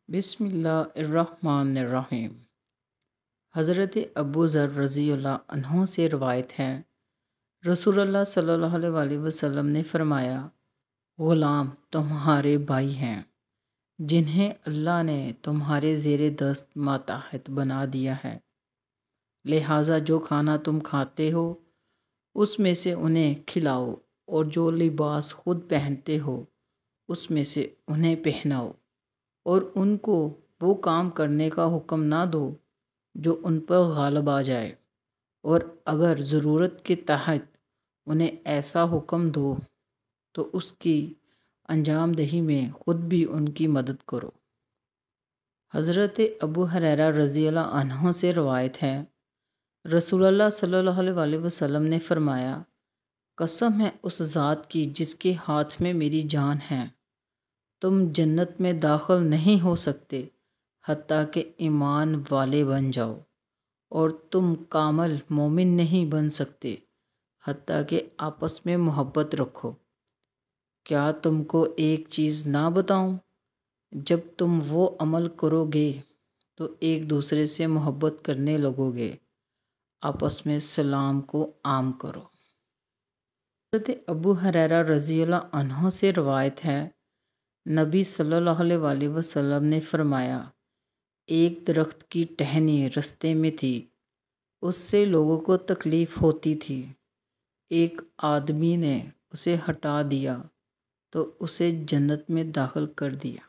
بسم اللہ الرحمن الرحیم۔ حضرت ابو ذر رضی اللہ عنہ سے روایت ہے، رسول اللہ صلی اللہ علیہ وسلم نے فرمایا، غلام تمہارے بھائی ہیں جنہیں اللہ نے تمہارے زیر دست ماتحت بنا دیا ہے، لہٰذا جو کھانا تم کھاتے ہو اس میں سے انہیں کھلاؤ، اور جو لباس خود پہنتے ہو اس میں سے انہیں پہناؤ، اور ان کو وہ کام کرنے کا حکم نہ دو جو ان پر غالب آ جائے، اور اگر ضرورت کے تحت انہیں ایسا حکم دو تو اس کی انجام دہی میں خود بھی ان کی مدد کرو۔ حضرت ابو ہریرہ رضی اللہ عنہ سے روایت ہے، رسول اللہ صلی اللہ علیہ وسلم نے فرمایا، قسم ہے اس ذات کی جس کے ہاتھ میں میری جان ہے، تم جنت میں داخل نہیں ہو سکتے حتیٰ کہ ایمان والے بن جاؤ، اور تم کامل مومن نہیں بن سکتے حتیٰ کہ آپس میں محبت رکھو۔ کیا تم کو ایک چیز نہ بتاؤں؟ جب تم وہ عمل کرو گے تو ایک دوسرے سے محبت کرنے لگو گے، آپس میں سلام کو عام کرو۔ حضرت ابو ہریرہ رضی اللہ عنہ سے روایت ہے، نبی صلی اللہ علیہ وسلم نے فرمایا، ایک درخت کی ٹہنی رستے میں تھی، اس سے لوگوں کو تکلیف ہوتی تھی، ایک آدمی نے اسے ہٹا دیا تو اسے جنت میں داخل کر دیا۔